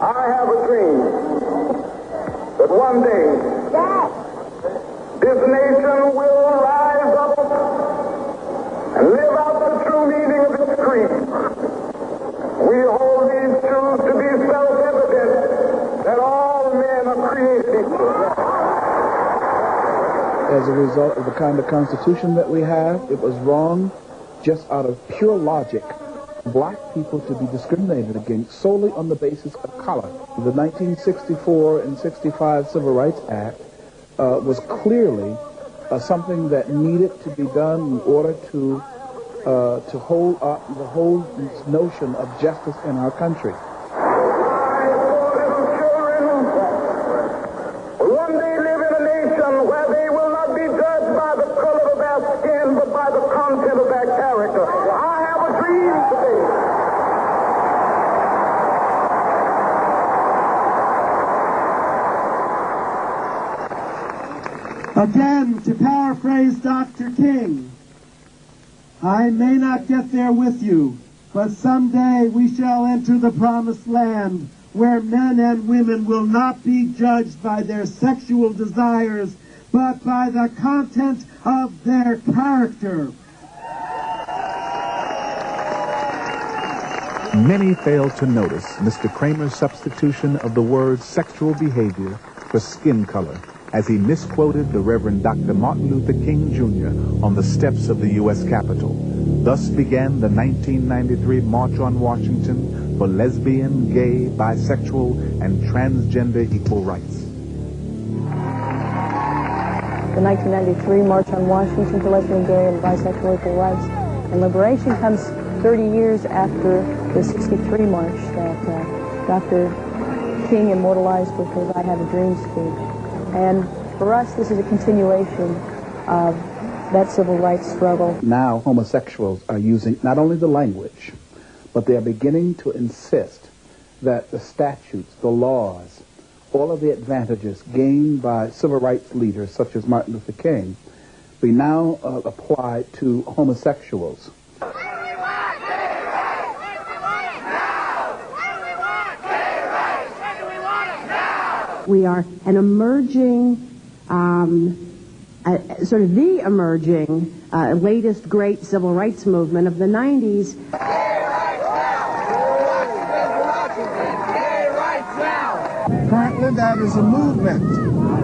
I have a dream that one day this nation will rise up and live out the true meaning of its creed. We hold these truths to be self-evident that all men are created equal. As a result of the kind of constitution that we have, it was wrong, just out of pure logic, black people to be discriminated against solely on the basis of color. The 1964 and 65 Civil Rights Act was clearly something that needed to be done in order to hold up the whole notion of justice in our country. One day live in a nation where they will not be judged by the color of their skin, but by the content of their character. I have a dream today. Again, to paraphrase Dr. King, I may not get there with you, but someday we shall enter the promised land where men and women will not be judged by their sexual desires, but by the content of their character. Many failed to notice Mr. Kramer's substitution of the word sexual behavior for skin color, as he misquoted the Reverend Dr. Martin Luther King Jr. on the steps of the U.S. Capitol. Thus began the 1993 March on Washington for lesbian, gay, bisexual, and transgender equal rights. The 1993 March on Washington for lesbian, gay, and bisexual equal rights and liberation comes 30 years after the 63 March that Dr. King immortalized with his I Have a Dream speech. And for us, this is a continuation of that civil rights struggle. Now homosexuals are using not only the language, but they are beginning to insist that the statutes, the laws, all of the advantages gained by civil rights leaders such as Martin Luther King be now applied to homosexuals. We are an emerging, sort of the emerging, latest great civil rights movement of the 90s. Currently, there is a movement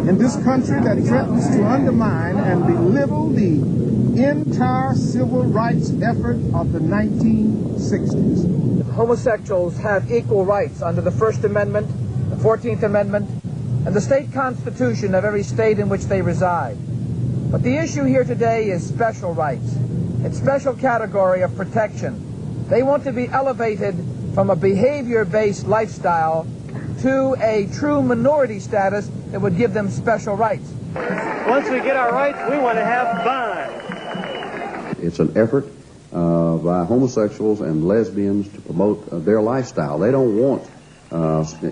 in this country that threatens to undermine and belittle the entire civil rights effort of the 1960s. Homosexuals have equal rights under the First Amendment, the 14th Amendment, and the state constitution of every state in which they reside. But the issue here today is special rights. It's special category of protection. They want to be elevated from a behavior-based lifestyle to a true minority status that would give them special rights. Once we get our rights, we want to have fun. It's an effort by homosexuals and lesbians to promote their lifestyle. They don't want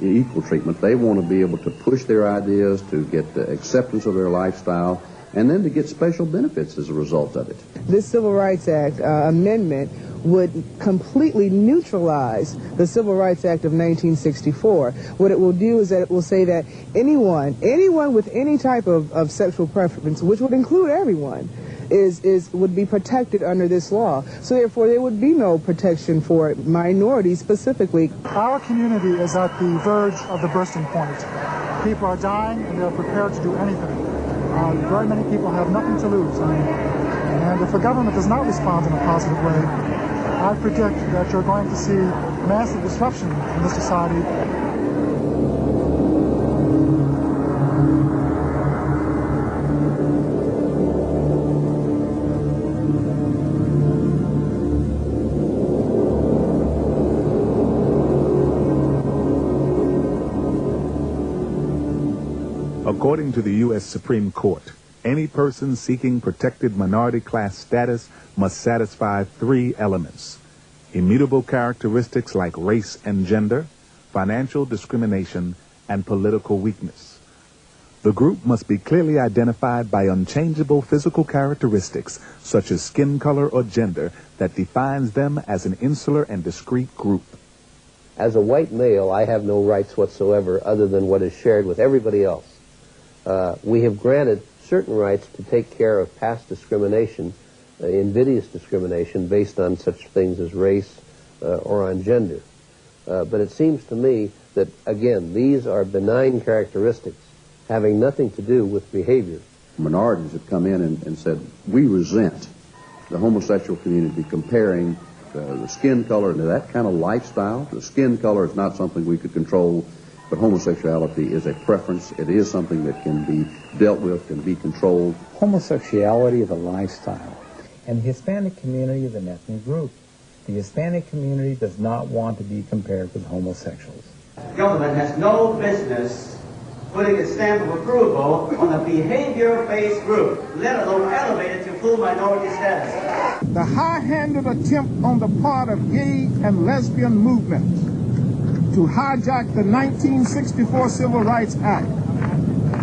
equal treatment. They want to be able to push their ideas, to get the acceptance of their lifestyle, and then to get special benefits as a result of it. This Civil Rights Act amendment would completely neutralize the Civil Rights Act of 1964. What it will do is that it will say that anyone with any type of sexual preference, which would include everyone, would be protected under this law. So therefore there would be no protection for minorities specifically. Our community is at the verge of the bursting point. People are dying and they're prepared to do anything. Very many people have nothing to lose. And if the government does not respond in a positive way, I predict that you're going to see massive disruption in this society. According to the U.S. Supreme Court, any person seeking protected minority class status must satisfy 3 elements: immutable characteristics like race and gender, financial discrimination, and political weakness. The group must be clearly identified by unchangeable physical characteristics such as skin color or gender that defines them as an insular and discrete group. As a white male, I have no rights whatsoever other than what is shared with everybody else. We have granted certain rights to take care of past discrimination, invidious discrimination based on such things as race or on gender. But it seems to me that, again, these are benign characteristics having nothing to do with behavior. Minorities have come in and said, we resent the homosexual community comparing the skin color to that kind of lifestyle. The skin color is not something we could control, but homosexuality is a preference. It is something that can be dealt with, can be controlled. Homosexuality is a lifestyle, and the Hispanic community is an ethnic group. The Hispanic community does not want to be compared with homosexuals. Government has no business putting a stamp of approval on a behavior-based group, let alone elevated to full minority status. The high-handed attempt on the part of gay and lesbian movements to hijack the 1964 Civil Rights Act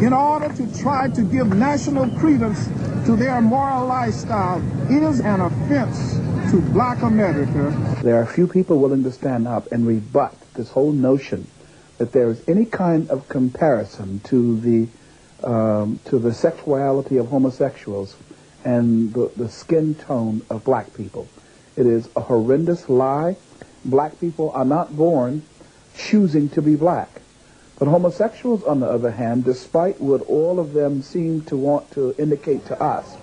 in order to try to give national credence to their moral lifestyle is an offense to black America. There are few people willing to stand up and rebut this whole notion that there is any kind of comparison to the sexuality of homosexuals and the skin tone of black people. It is a horrendous lie. Black people are not born choosing to be black. But homosexuals, on the other hand, despite what all of them seem to want to indicate to us,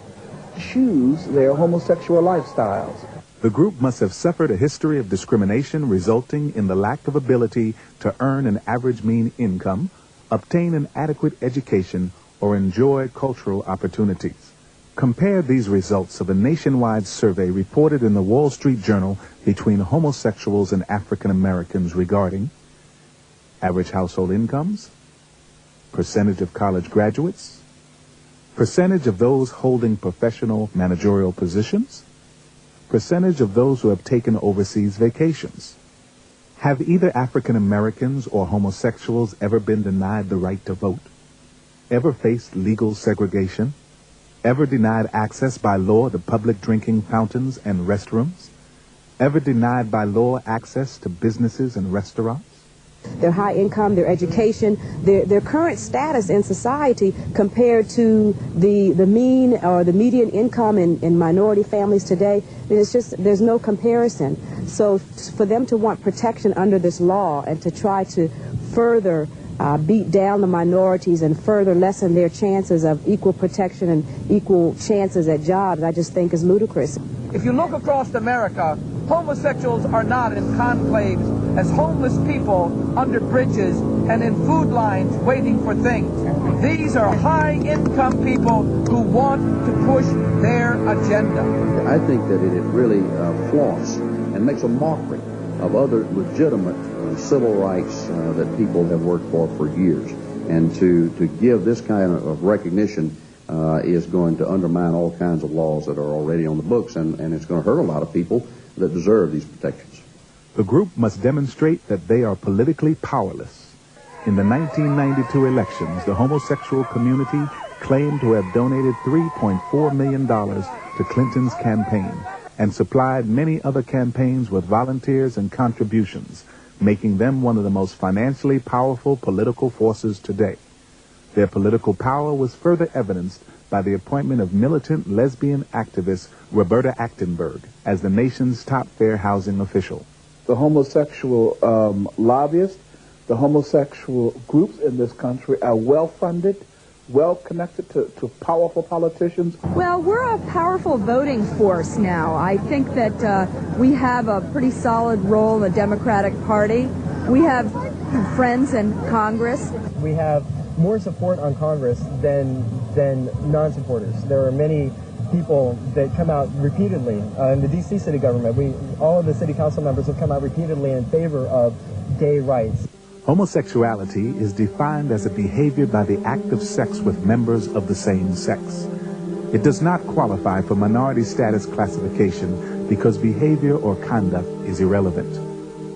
choose their homosexual lifestyles. The group must have suffered a history of discrimination resulting in the lack of ability to earn an average mean income, obtain an adequate education, or enjoy cultural opportunities. Compare these results of a nationwide survey reported in the Wall Street Journal between homosexuals and African Americans regarding average household incomes, percentage of college graduates, percentage of those holding professional managerial positions, percentage of those who have taken overseas vacations. Have either African Americans or homosexuals ever been denied the right to vote? Ever faced legal segregation? Ever denied access by law to public drinking fountains and restrooms? Ever denied by law access to businesses and restaurants? Their high income, their education, their current status in society compared to the mean or the median income in minority families today, it's just, there's no comparison. So for them to want protection under this law and to try to further beat down the minorities and further lessen their chances of equal protection and equal chances at jobs, I just think is ludicrous. If you look across America, homosexuals are not in conclaves as homeless people under bridges and in food lines waiting for things. These are high-income people who want to push their agenda. I think that it really flaunts and makes a mockery of other legitimate civil rights that people have worked for years. And to give this kind of recognition is going to undermine all kinds of laws that are already on the books, and it's going to hurt a lot of people that deserve these protections. The group must demonstrate that they are politically powerless. In the 1992 elections, the homosexual community claimed to have donated $3.4 million to Clinton's campaign and supplied many other campaigns with volunteers and contributions, making them one of the most financially powerful political forces today. Their political power was further evidenced by the appointment of militant lesbian activist Roberta Achtenberg as the nation's top fair housing official. The homosexual lobbyists, the homosexual groups in this country are well-funded, well-connected to powerful politicians. Well, we're a powerful voting force now. I think that we have a pretty solid role in the Democratic Party. We have friends in Congress. We have more support on Congress than non-supporters. There are many people that come out repeatedly. In the D.C. city government, all of the city council members have come out repeatedly in favor of gay rights. Homosexuality is defined as a behavior by the act of sex with members of the same sex. It does not qualify for minority status classification because behavior or conduct is irrelevant.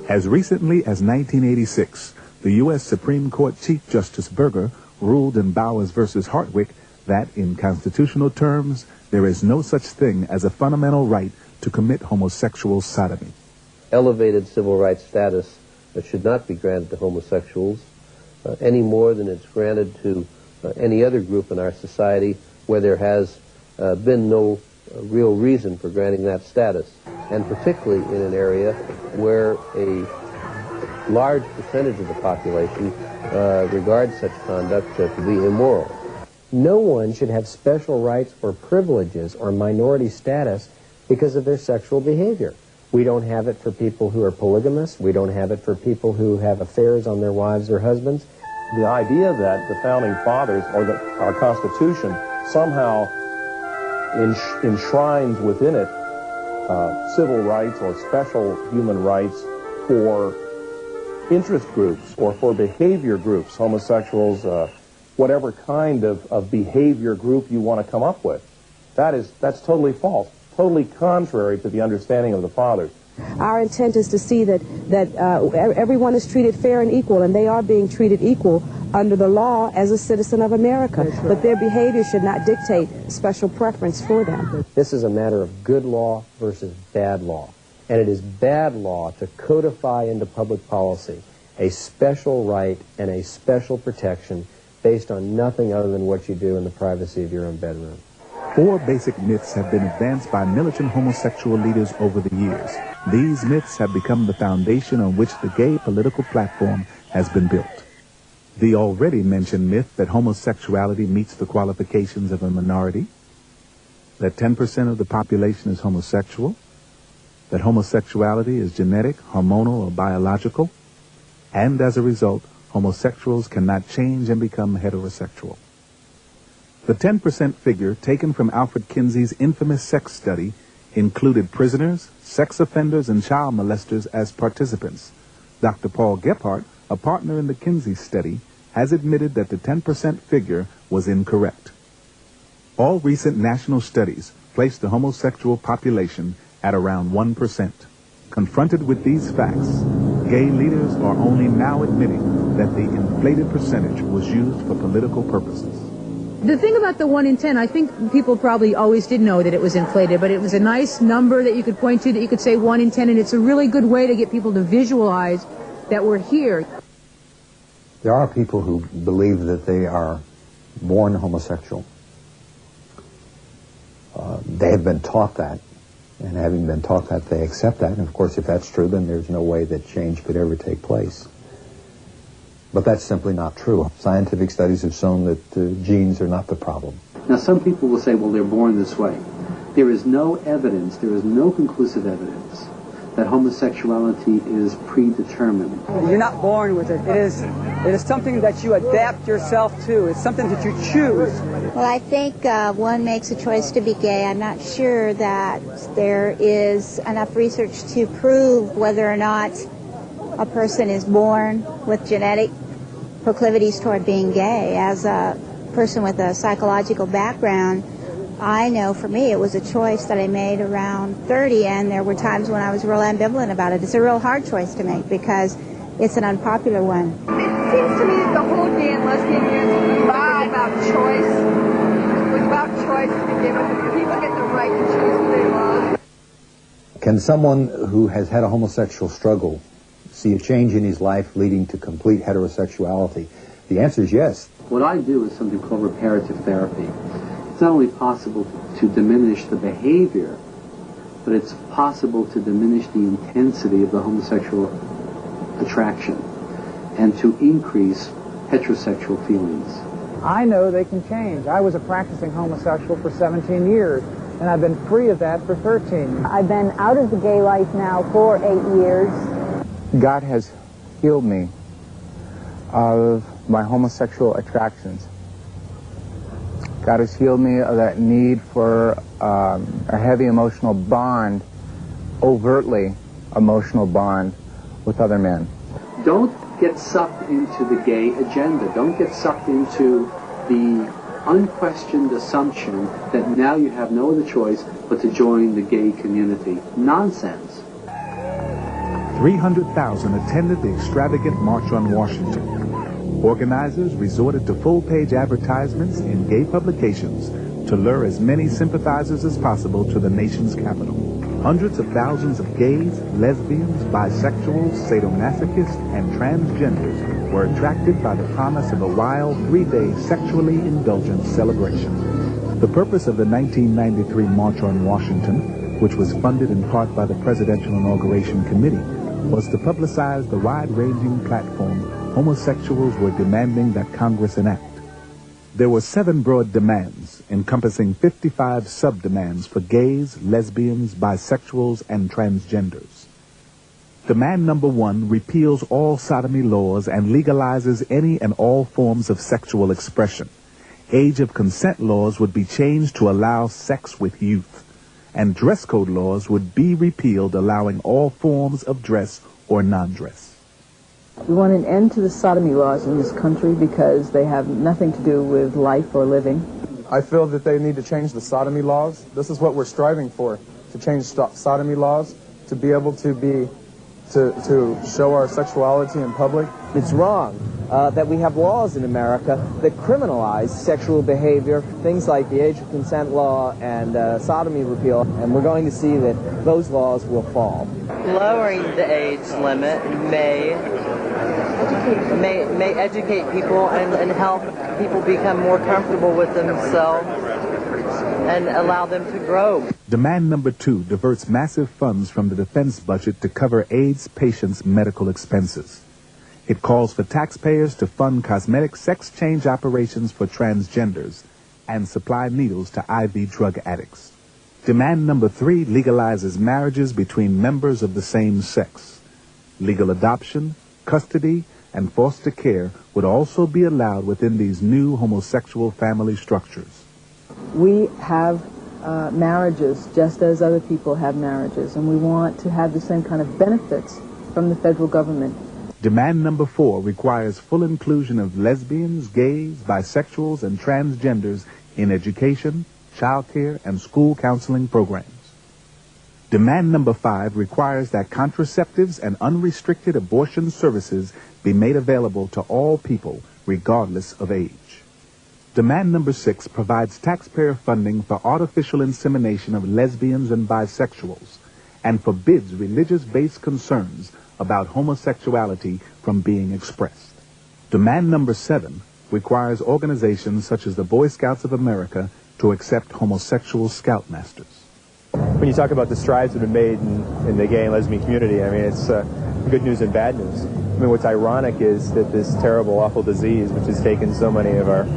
As recently as 1986, the U.S. Supreme Court Chief Justice Burger ruled in Bowers versus Hartwick that, in constitutional terms, there is no such thing as a fundamental right to commit homosexual sodomy. Elevated civil rights status should not be granted to homosexuals any more than it's granted to any other group in our society where there has been no real reason for granting that status, and particularly in an area where a large percentage of the population regards such conduct to be immoral. No one should have special rights or privileges or minority status because of their sexual behavior. We don't have it for people who are polygamous. We don't have it for people who have affairs on their wives or husbands. The idea that the Founding Fathers, or that our Constitution, somehow enshrines within it civil rights or special human rights for interest groups or for behavior groups, homosexuals, whatever kind of behavior group you want to come up with. That's totally false, totally contrary to the understanding of the Fathers. Our intent is to see that everyone is treated fair and equal, and they are being treated equal under the law as a citizen of America. Right. But their behavior should not dictate special preference for them. This is a matter of good law versus bad law. And it is bad law to codify into public policy a special right and a special protection based on nothing other than what you do in the privacy of your own bedroom. 4 basic myths have been advanced by militant homosexual leaders over the years. These myths have become the foundation on which the gay political platform has been built. The already mentioned myth that homosexuality meets the qualifications of a minority, that 10% of the population is homosexual, that homosexuality is genetic, hormonal, or biological, and as a result, homosexuals cannot change and become heterosexual. The 10% figure taken from Alfred Kinsey's infamous sex study included prisoners, sex offenders, and child molesters as participants. Dr. Paul Gephardt, a partner in the Kinsey study, has admitted that the 10% figure was incorrect. All recent national studies place the homosexual population at around 1%. Confronted with these facts, gay leaders are only now admitting that the inflated percentage was used for political purposes. The thing about the 1 in 10, I think people probably always did know that it was inflated, but it was a nice number that you could point to, that you could say 1 in 10, and it's a really good way to get people to visualize that we're here. There are people who believe that they are born homosexual. They have been taught that, and having been taught that, they accept that. And of course, if that's true, then there's no way that change could ever take place. But that's simply not true. Scientific studies have shown that genes are not the problem. Now, some people will say, well, they're born this way. There is no evidence, there is no conclusive evidence that homosexuality is predetermined. You're not born with it. It is something that you adapt yourself to. It's something that you choose. Well, I think one makes a choice to be gay. I'm not sure that there is enough research to prove whether or not a person is born with genetic proclivities toward being gay. As a person with a psychological background, I know for me it was a choice that I made around 30, and there were times when I was real ambivalent about it. It's a real hard choice to make because it's an unpopular one. It seems to me that the whole gay and lesbian movement was about choice. It was about choice to begin with. People get the right to choose who they love. Can someone who has had a homosexual struggle see a change in his life leading to complete heterosexuality? The answer is yes. What I do is something called reparative therapy. It's not only possible to diminish the behavior, but it's possible to diminish the intensity of the homosexual attraction and to increase heterosexual feelings. I know they can change. I was a practicing homosexual for 17 years, and I've been free of that for 13. I've been out of the gay life now for 8 years. God has healed me of my homosexual attractions. God has healed me of that need for a heavy emotional bond, overtly emotional bond with other men. Don't get sucked into the gay agenda. Don't get sucked into the unquestioned assumption that now you have no other choice but to join the gay community. Nonsense. 300,000 attended the extravagant March on Washington. Organizers resorted to full-page advertisements in gay publications to lure as many sympathizers as possible to the nation's capital. Hundreds of thousands of gays, lesbians, bisexuals, sadomasochists, and transgenders were attracted by the promise of a wild 3-day sexually indulgent celebration. The purpose of the 1993 March on Washington, which was funded in part by the Presidential Inauguration Committee, was to publicize the wide-ranging platform homosexuals were demanding that Congress enact. There were 7 broad demands, encompassing 55 sub-demands for gays, lesbians, bisexuals, and transgenders. Demand number 1 repeals all sodomy laws and legalizes any and all forms of sexual expression. Age of consent laws would be changed to allow sex with youth, and dress code laws would be repealed, allowing all forms of dress or non-dress. We want an end to the sodomy laws in this country because they have nothing to do with life or living. I feel that they need to change the sodomy laws. This is what we're striving for, to change sodomy laws, to be able to show our sexuality in public. It's wrong that we have laws in America that criminalize sexual behavior, things like the age of consent law and sodomy repeal, and we're going to see that those laws will fall. Lowering the age limit may educate people and help people become more comfortable with themselves and allow them to grow. Demand number 2 diverts massive funds from the defense budget to cover AIDS patients' medical expenses. It calls for taxpayers to fund cosmetic sex change operations for transgenders and supply needles to IV drug addicts. Demand number 3 legalizes marriages between members of the same sex. Legal adoption, custody, and foster care would also be allowed within these new homosexual family structures. We have marriages just as other people have marriages, and we want to have the same kind of benefits from the federal government. Demand number 4 requires full inclusion of lesbians, gays, bisexuals, and transgenders in education, childcare, and school counseling programs. Demand number 5 requires that contraceptives and unrestricted abortion services be made available to all people, regardless of age. Demand number 6 provides taxpayer funding for artificial insemination of lesbians and bisexuals, and forbids religious-based concerns about homosexuality from being expressed. Demand number 7 requires organizations such as the Boy Scouts of America to accept homosexual scoutmasters. When you talk about the strides that have been made in the gay and lesbian community, I mean, it's good news and bad news. I mean, what's ironic is that this terrible, awful disease, which has taken so many of our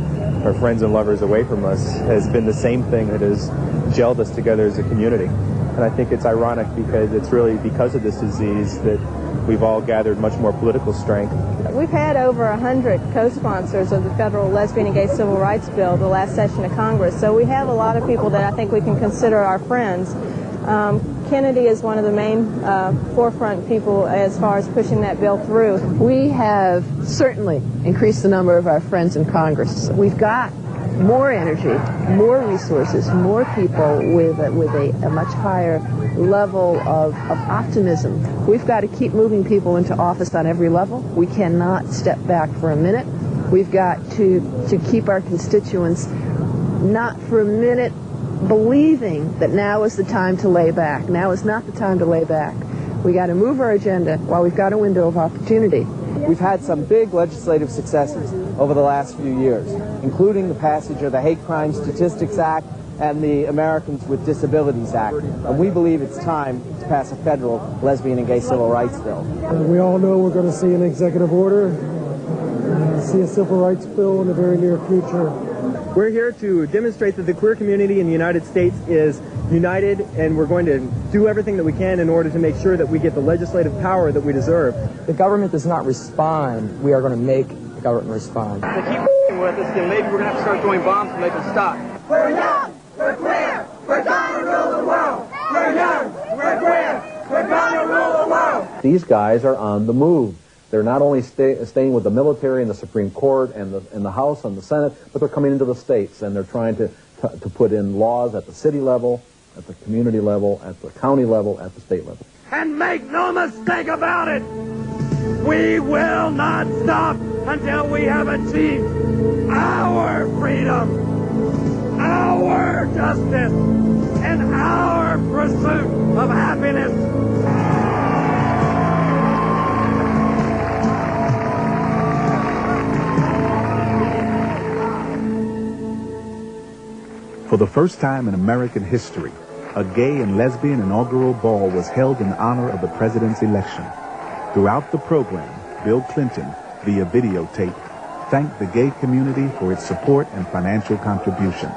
friends and lovers away from us, has been the same thing that has gelled us together as a community. And I think it's ironic because it's really because of this disease that we've all gathered much more political strength. We've had over 100 co-sponsors of the federal lesbian and gay civil rights bill the last session of Congress, so we have a lot of people that I think we can consider our friends. Kennedy is one of the main forefront people as far as pushing that bill through. We have certainly increased the number of our friends in Congress. We've got more energy, more resources, more people with a much higher level of optimism. We've got to keep moving people into office on every level. We cannot step back for a minute. We've got to keep our constituents not for a minute believing that now is the time to lay back. Now is not the time to lay back. We got to move our agenda while we've got a window of opportunity. We've had some big legislative successes over the last few years, including the passage of the Hate Crime Statistics Act and the Americans with Disabilities Act. And we believe it's time to pass a federal lesbian and gay civil rights bill. We all know we're going to see an executive order, see a civil rights bill in the very near future. We're here to demonstrate that the queer community in the United States is united, and we're going to do everything that we can in order to make sure that we get the legislative power that we deserve. The government does not respond. We are going to make the government respond. They keep with us, then maybe we're going to have to start throwing bombs to make them stop. We're young, we're queer, we're going to rule the world. We're young, we're queer, we're going to rule the world. These guys are on the move. They're not only staying with the military and the Supreme Court and the House and the Senate, but they're coming into the states, and they're trying to put in laws at the city level, at the community level, at the county level, at the state level. And make no mistake about it, we will not stop until we have achieved our freedom, our justice, and our pursuit of For the first time in American history, a gay and lesbian inaugural ball was held in honor of the president's election. Throughout the program, Bill Clinton, via videotape, thanked the gay community for its support and financial contribution.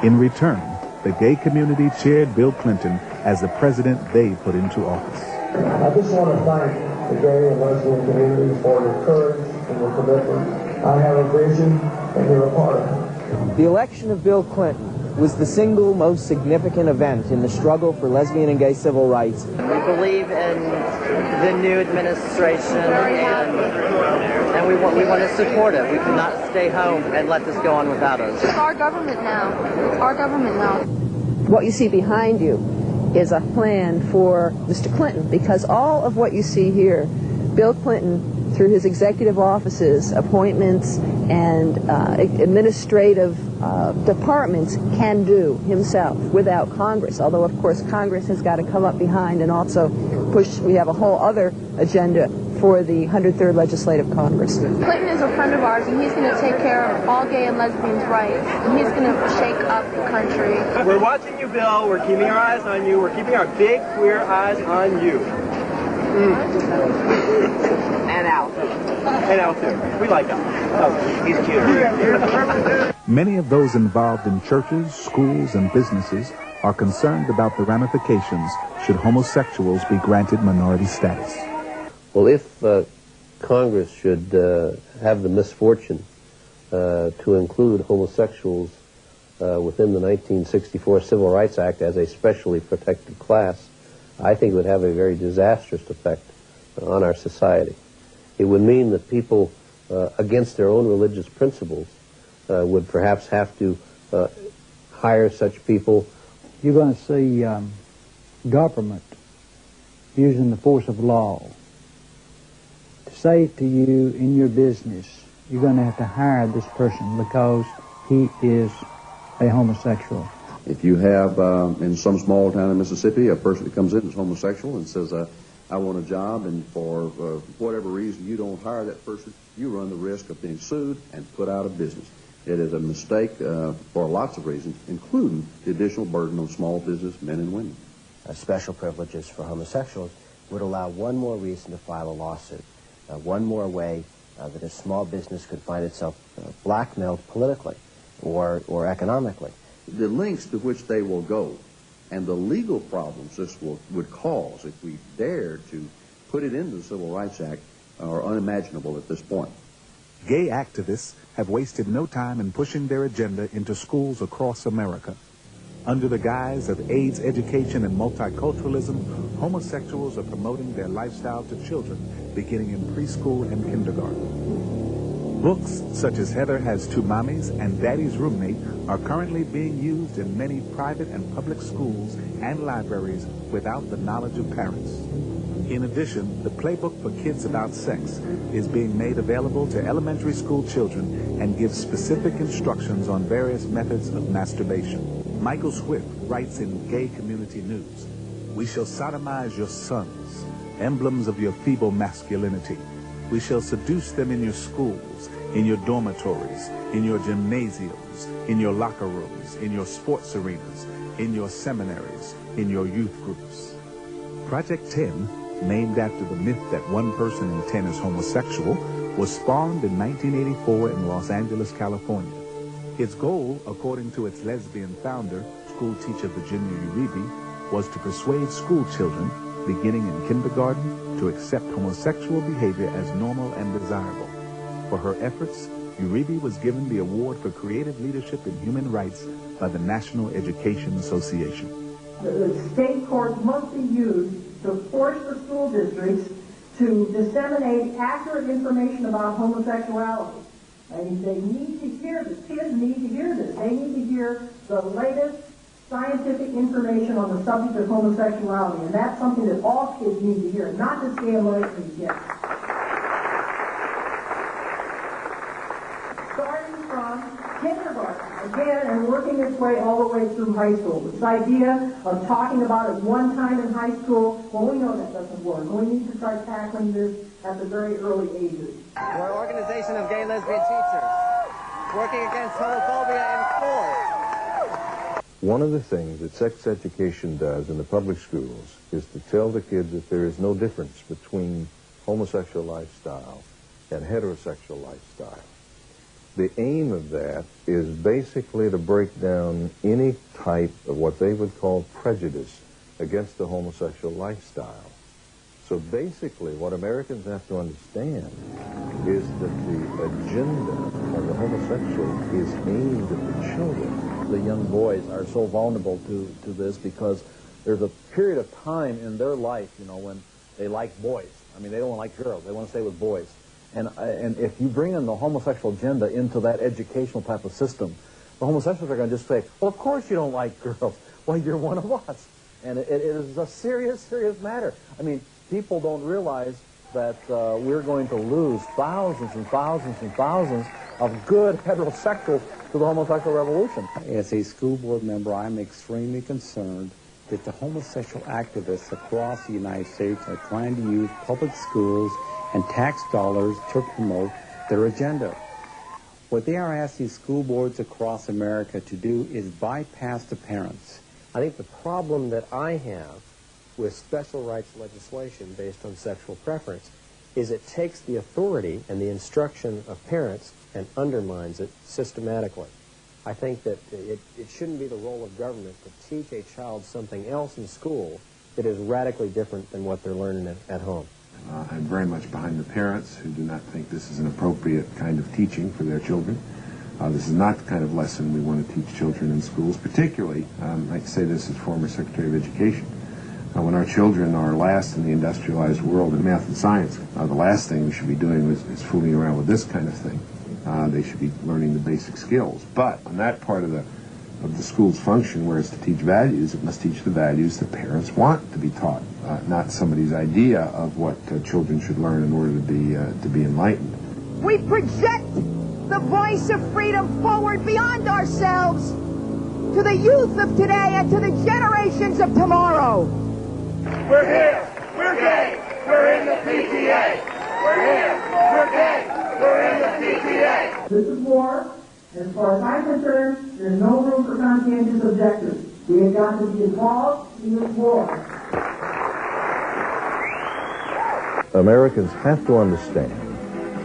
In return, the gay community cheered Bill Clinton as the president they put into office. I just want to thank the gay and lesbian community for your courage and your commitment. I have a vision, and you're a part of it. The election of Bill Clinton was the single most significant event in the struggle for lesbian and gay civil rights. We believe in the new administration, and we want to support it. We cannot stay home and let this go on without us. It's our government now. Our government now. What you see behind you is a plan for Mr. Clinton, because all of what you see here, Bill Clinton, through his executive offices, appointments, and administrative departments, can do himself without Congress. Although, of course, Congress has got to come up behind and also push. We have a whole other agenda for the 103rd Legislative Congress. Clinton is a friend of ours, and he's going to take care of all gay and lesbians' rights, and he's going to shake up the country. We're watching you, Bill. We're keeping our eyes on you. We're keeping our big, queer eyes on you. And Al. And Al, too. We like Al. Oh, he's cute. Many of those involved in churches, schools, and businesses are concerned about the ramifications should homosexuals be granted minority status. Well, if Congress should have the misfortune to include homosexuals within the 1964 Civil Rights Act as a specially protected class, I think it would have a very disastrous effect on our society. It would mean that people, against their own religious principles, would perhaps have to hire such people. You're going to see government using the force of law to say to you in your business, you're going to have to hire this person because he is a homosexual. If you have, in some small town in Mississippi, a person that comes in as homosexual and says, I want a job, and for whatever reason you don't hire that person, you run the risk of being sued and put out of business. It is a mistake for lots of reasons, including the additional burden on small business men and women. Special privileges for homosexuals would allow one more reason to file a lawsuit, one more way that a small business could find itself blackmailed politically or economically. The lengths to which they will go and the legal problems this would cause if we dare to put it into the Civil Rights Act are unimaginable at this point. Gay activists have wasted no time in pushing their agenda into schools across America. Under the guise of AIDS education and multiculturalism, homosexuals are promoting their lifestyle to children beginning in preschool and kindergarten. Books such as Heather Has Two Mommies and Daddy's Roommate are currently being used in many private and public schools and libraries without the knowledge of parents. In addition, the playbook for kids about sex is being made available to elementary school children and gives specific instructions on various methods of masturbation. Michael Swift writes in Gay Community News, "We shall sodomize your sons, emblems of your feeble masculinity. We shall seduce them in your schools, in your dormitories, in your gymnasiums, in your locker rooms, in your sports arenas, in your seminaries, in your youth groups." Project 10, named after the myth that 1 person in 10 is homosexual, was spawned in 1984 in Los Angeles, California. Its goal, according to its lesbian founder, school teacher Virginia Uribe, was to persuade school children, beginning in kindergarten, to accept homosexual behavior as normal and desirable. For her efforts, Uribe was given the Award for Creative Leadership in Human Rights by the National Education Association. The state courts must be used to force the school districts to disseminate accurate information about homosexuality. And they need to hear this. Kids need to hear this. They need to hear the latest scientific information on the subject of homosexuality. And that's something that all kids need to hear, not just gay and lesbian kids. Starting from kindergarten, again, and working its way all the way through high school. This idea of talking about it one time in high school, well, we know that doesn't work. We need to start tackling this at the very early ages. We're an organization of gay and lesbian teachers working against homophobia in schools. One of the things that sex education does in the public schools is to tell the kids that there is no difference between homosexual lifestyle and heterosexual lifestyle. The aim of that is basically to break down any type of what they would call prejudice against the homosexual lifestyle. So basically what Americans have to understand is that the agenda of the homosexual is aimed at the children. The young boys are so vulnerable to this because there's a period of time in their life, you know, when they like boys. I mean, they don't like girls. They want to stay with boys. And if you bring in the homosexual agenda into that educational type of system, the homosexuals are going to just say, well, of course you don't like girls. Well, you're one of us. And it is a serious, serious matter. I mean, people don't realize that we're going to lose thousands and thousands and thousands of good heterosexuals to the homosexual revolution. As a school board member, I'm extremely concerned that the homosexual activists across the United States are trying to use public schools and tax dollars to promote their agenda. What they are asking school boards across America to do is bypass the parents. I think the problem that I have with special rights legislation based on sexual preference is it takes the authority and the instruction of parents and undermines it systematically. I think that it shouldn't be the role of government to teach a child something else in school that is radically different than what they're learning at home. I'm very much behind the parents who do not think this is an appropriate kind of teaching for their children. This is not the kind of lesson we want to teach children in schools, particularly, I say this as former Secretary of Education, when our children are last in the industrialized world in math and science. The last thing we should be doing is fooling around with this kind of thing. They should be learning the basic skills. But on that part of the school's function where it's to teach values, it must teach the values that parents want to be taught, not somebody's idea of what children should learn in order to be enlightened. We project the voice of freedom forward beyond ourselves to the youth of today and to the generations of tomorrow. We're here. We're gay. We're in the PTA. We're here. We're gay. We're in the PTA. This is war. As far as I'm concerned, there's no room for conscientious objectors. We have got to be involved in this war. Americans have to understand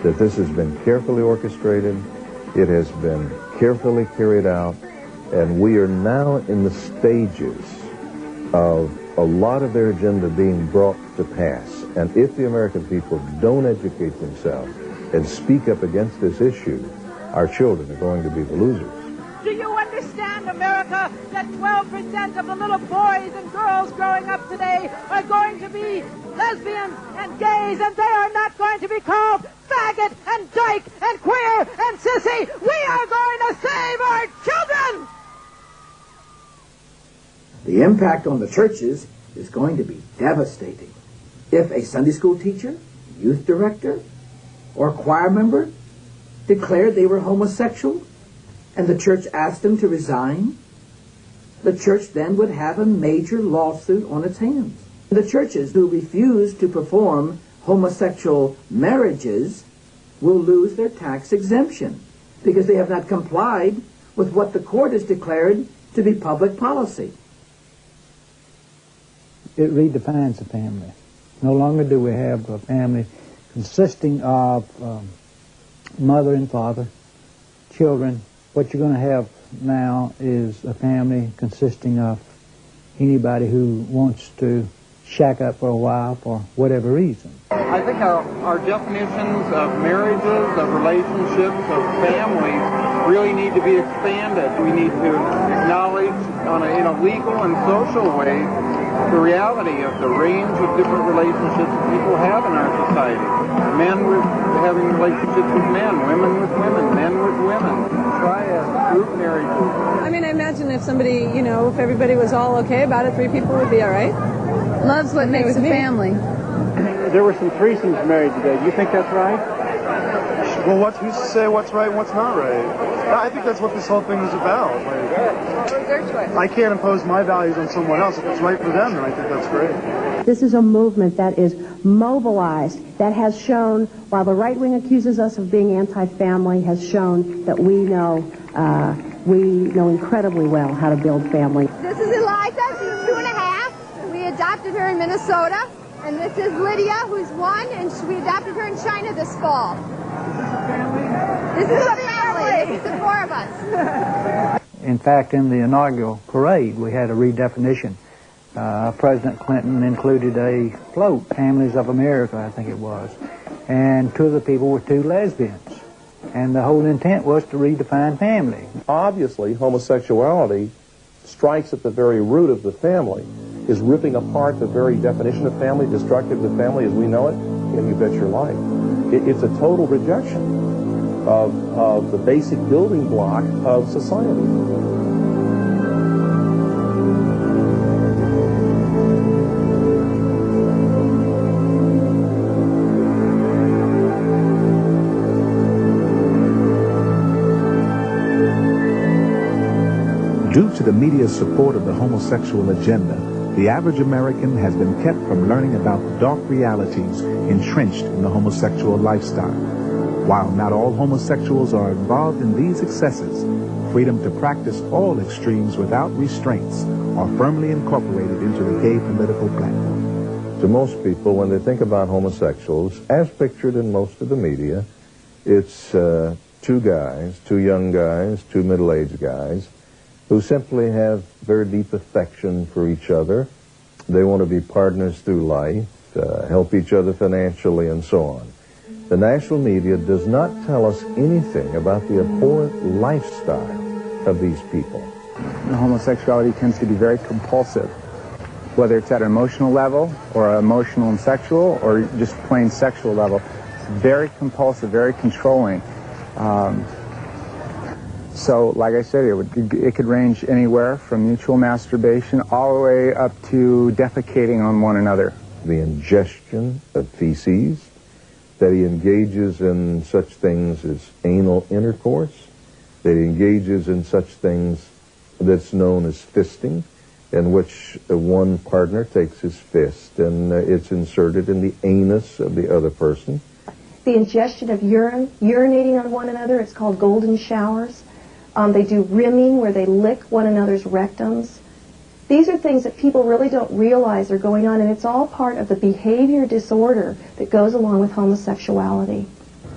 that this has been carefully orchestrated, it has been carefully carried out, and we are now in the stages of a lot of their agenda being brought to pass. And if the American people don't educate themselves and speak up against this issue, our children are going to be the losers. Do you understand, America, that 12% of the little boys and girls growing up today are going to be lesbians and gays, and they are not going to be called faggot and dyke and queer and sissy? We are going to save our children! The impact on the churches is going to be devastating. If a Sunday school teacher, youth director, or choir member declared they were homosexual and the church asked them to resign, the church then would have a major lawsuit on its hands. The churches who refuse to perform homosexual marriages will lose their tax exemption because they have not complied with what the court has declared to be public policy. It redefines a family. No longer do we have a family consisting of mother and father, children. What you're going to have now is a family consisting of anybody who wants to shack up for a while for whatever reason. I think our definitions of marriages, of relationships, of families really need to be expanded. We need to acknowledge in a legal and social way the reality of the range of different relationships people have in our society. Men having relationships with men, women with women, men with women, triads, group marriages. I mean, I imagine if somebody, if everybody was all okay about it, 3 people would be all right. Love's what makes a family. There were some threesomes married today. Do you think that's right? Well, who's to say what's right and what's not right? I think that's what this whole thing is about. I can't impose my values on someone else. If it's right for them, then I think that's great. This is a movement that is mobilized, that has shown, while the right wing accuses us of being anti-family, has shown that we know We know incredibly well how to build family. This is Eliza. She's 2.5. We adopted her in Minnesota. And this is Lydia, who's 1, and we adopted her in China this fall. This is a family. This is the 4 of us. In fact, in the inaugural parade, we had a redefinition. President Clinton included a float, Families of America, I think it was. And 2 of the people were 2 lesbians. And the whole intent was to redefine family. Obviously, homosexuality strikes at the very root of the family, is ripping apart the very definition of family, destructive of family as we know it. Yeah, you bet your life. It's a total rejection of the basic building block of society. Due to the media's support of the homosexual agenda, the average American has been kept from learning about the dark realities entrenched in the homosexual lifestyle. While not all homosexuals are involved in these excesses, freedom to practice all extremes without restraints are firmly incorporated into the gay political platform. To most people, when they think about homosexuals, as pictured in most of the media, it's 2 guys, 2 young guys, 2 middle-aged guys, who simply have very deep affection for each other. They want to be partners through life, help each other financially, and so on. The national media does not tell us anything about the abhorrent lifestyle of these people. Homosexuality tends to be very compulsive, whether it's at an emotional level or emotional and sexual or just plain sexual level. It's very compulsive, very controlling. So, like I said, it could range anywhere from mutual masturbation all the way up to defecating on one another. The ingestion of feces, that he engages in such things as anal intercourse, that he engages in such things that's known as fisting, in which one partner takes his fist and it's inserted in the anus of the other person. The ingestion of urine, urinating on one another, it's called golden showers. They do rimming, where they lick one another's rectums. These are things that people really don't realize are going on, and it's all part of the behavior disorder that goes along with homosexuality.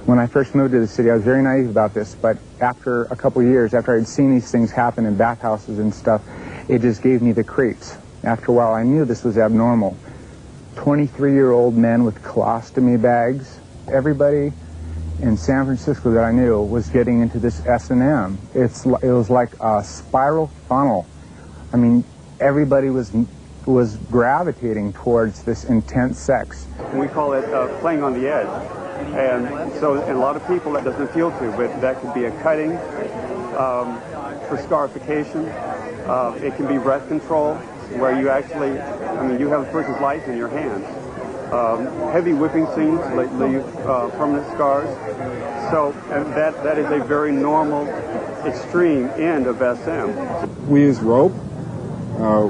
When I first moved to the city, I was very naive about this, but after a couple of years, after I'd seen these things happen in bathhouses and stuff, it just gave me the creeps. After a while, I knew this was abnormal. 23-year-old men with colostomy bags. Everybody in San Francisco that I knew was getting into this S&M. It was like a spiral funnel. I mean, everybody was gravitating towards this intense sex. We call it playing on the edge. And so a lot of people that doesn't appeal to, but that could be a cutting for scarification. It can be breath control, where you actually, I mean, you have a person's life in your hands. Heavy whipping scenes leave permanent scars. So and that is a very normal, extreme end of SM. We use rope,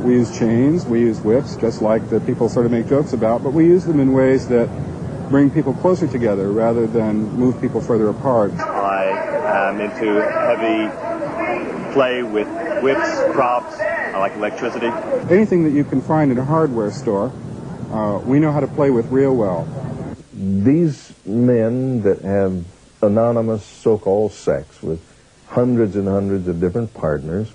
we use chains, we use whips, just like the people sort of make jokes about, but we use them in ways that bring people closer together rather than move people further apart. I am into heavy play with whips, props. I like electricity. Anything that you can find in a hardware store, we know how to play with real well. These men that have anonymous so-called sex with hundreds and hundreds of different partners,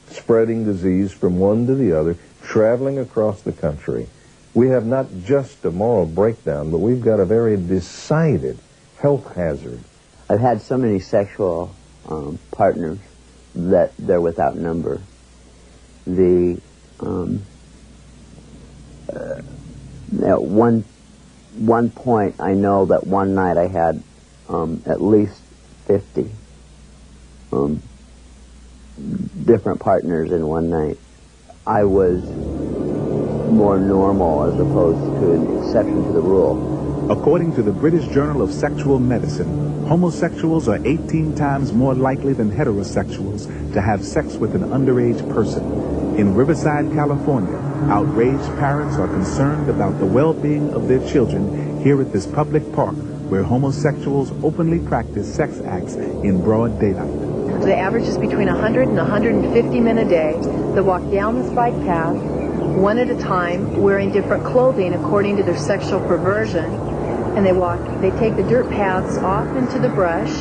spreading disease from one to the other, traveling across the country, we have not just a moral breakdown, but we've got a very decided health hazard. I've had so many sexual partners that they're without number. At one point, I know that one night I had at least 50 different partners in one night. I was more normal as opposed to an exception to the rule. According to the British Journal of Sexual Medicine, homosexuals are 18 times more likely than heterosexuals to have sex with an underage person. In Riverside, California, outraged parents are concerned about the well-being of their children here at this public park where homosexuals openly practice sex acts in broad daylight. The average is between 100 and 150 men a day that walk down this bike path, one at a time, wearing different clothing according to their sexual perversion. And they take the dirt paths off into the brush,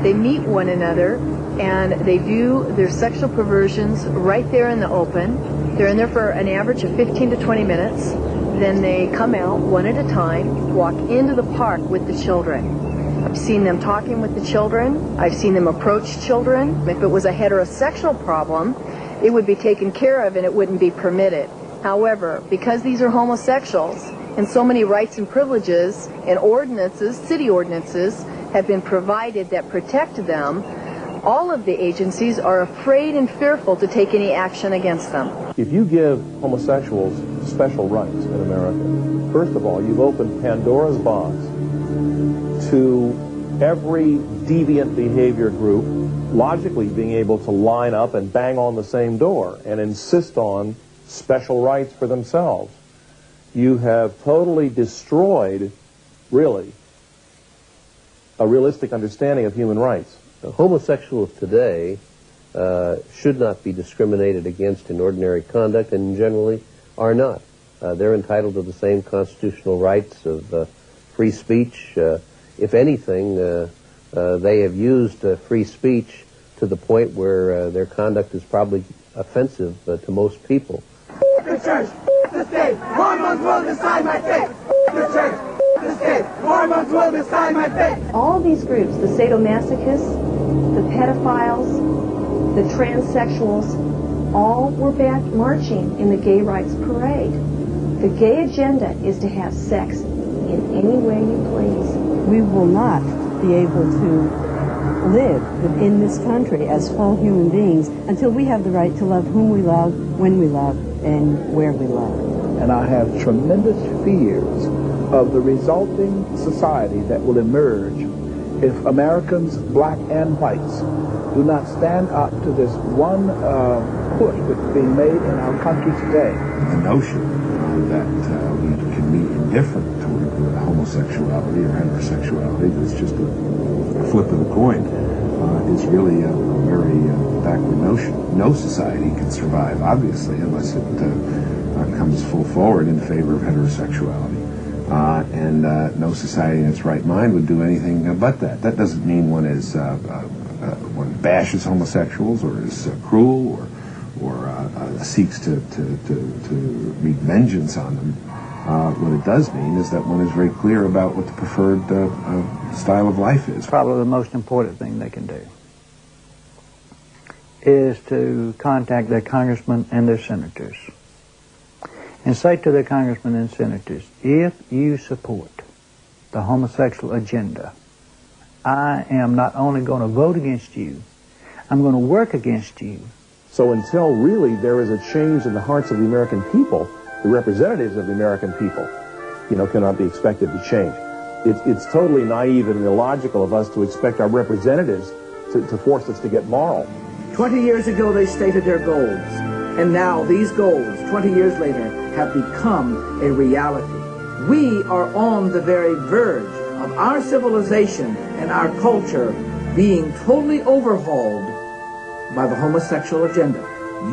they meet one another, and they view their sexual perversions right there in the open. They're in there for an average of 15 to 20 minutes. Then they come out one at a time, walk into the park with the children. I've seen them talking with the children. I've seen them approach children. If it was a heterosexual problem, it would be taken care of and it wouldn't be permitted. However, because these are homosexuals, and so many rights and privileges and ordinances, city ordinances, have been provided that protect them, all of the agencies are afraid and fearful to take any action against them. If you give homosexuals special rights in America, first of all, you've opened Pandora's box to every deviant behavior group logically being able to line up and bang on the same door and insist on special rights for themselves. You have totally destroyed, really, a realistic understanding of human rights. Homosexuals today should not be discriminated against in ordinary conduct, and generally are not. They're entitled to the same constitutional rights of free speech. If anything, they have used free speech to the point where their conduct is probably offensive to most people. The church, the state, hormones will decide my fate. The church, the state, hormones will decide my fate. All these groups, the sadomasochists, the pedophiles, the transsexuals, all were back marching in the gay rights parade. The gay agenda is to have sex in any way you please. We will not be able to live within this country as full human beings until we have the right to love whom we love, when we love, and where we love. And I have tremendous fears of the resulting society that will emerge if Americans, black and whites, do not stand up to this one push that's being made in our country today. The notion that we can be indifferent toward homosexuality or heterosexuality, that's just a flip of the coin, is really a very backward notion. No society can survive, obviously, unless it comes full forward in favor of heterosexuality. And no society in its right mind would do anything but that. That doesn't mean one is one bashes homosexuals or is cruel or seeks to wreak vengeance on them. What it does mean is that one is very clear about what the preferred style of life is. Probably the most important thing they can do is to contact their congressmen and their senators and say to their congressmen and senators, if you support the homosexual agenda, I am not only going to vote against you, I'm going to work against you. So until really there is a change in the hearts of the American people, the representatives of the American people, cannot be expected to change. It's totally naive and illogical of us to expect our representatives to force us to get moral. 20 years ago, they stated their goals. And now these goals, 20 years later, have become a reality. We are on the very verge of our civilization and our culture being totally overhauled by the homosexual agenda.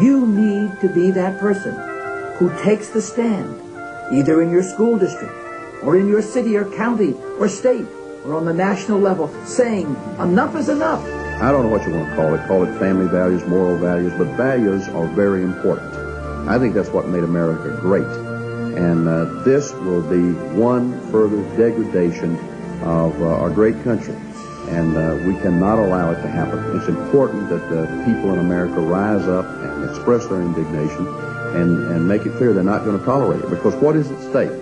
You need to be that person who takes the stand, either in your school district, or in your city or county or state, or on the national level, saying enough is enough. I don't know what you want to call it family values, moral values, but values are very important. I think that's what made America great. And this will be one further degradation of our great country. And we cannot allow it to happen. It's important that people in America rise up and express their indignation and make it clear they're not going to tolerate it. Because what is at stake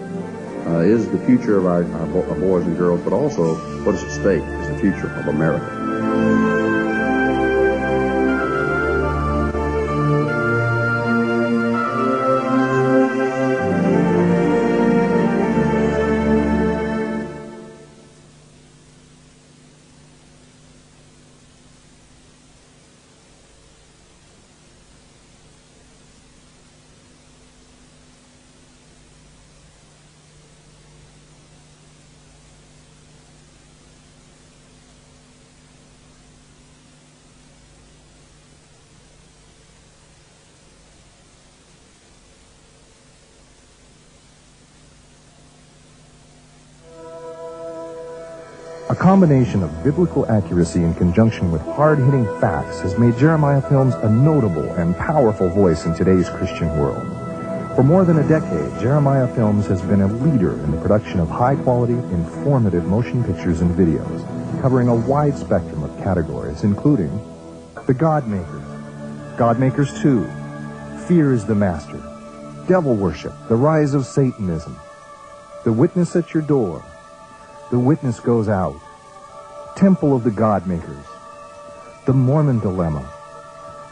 is the future of our boys and girls, but also what is at stake is the future of America. A combination of biblical accuracy in conjunction with hard-hitting facts has made Jeremiah Films a notable and powerful voice in today's Christian world. For more than a decade, Jeremiah Films has been a leader in the production of high-quality, informative motion pictures and videos, covering a wide spectrum of categories, including The God Makers, God Makers 2, Fear is the Master, Devil Worship, The Rise of Satanism, The Witness at Your Door, The Witness Goes Out, Temple of the God Makers, The Mormon Dilemma,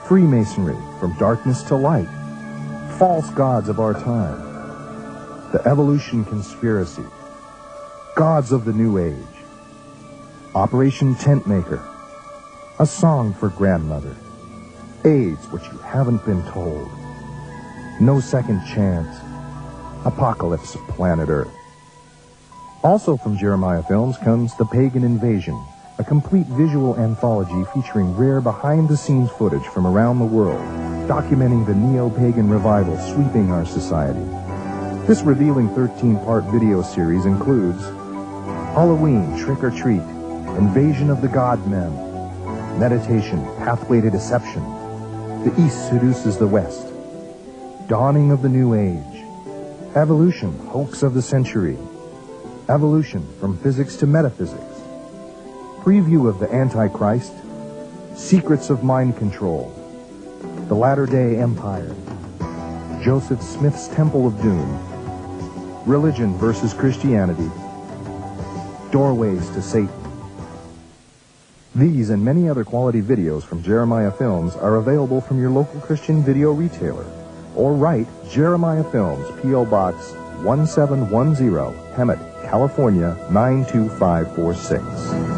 Freemasonry, From Darkness to Light, False Gods of Our Time, The Evolution Conspiracy, Gods of the New Age, Operation Tentmaker, A Song for Grandmother, AIDS, What You Haven't Been Told, No Second Chance, Apocalypse of Planet Earth. Also from Jeremiah Films comes The Pagan Invasion, a complete visual anthology featuring rare behind-the-scenes footage from around the world, documenting the neo-pagan revival sweeping our society. This revealing 13-part video series includes Halloween, Trick or Treat, Invasion of the God Men, Meditation, Pathway to Deception, The East Seduces the West, Dawning of the New Age, Evolution, Hoax of the Century, Evolution, From Physics to Metaphysics, Preview of the Antichrist, Secrets of Mind Control, The Latter-day Empire, Joseph Smith's Temple of Doom, Religion versus Christianity, Doorways to Satan. These and many other quality videos from Jeremiah Films are available from your local Christian video retailer, or write Jeremiah Films, P.O. Box 1710, Hemet, California 92546.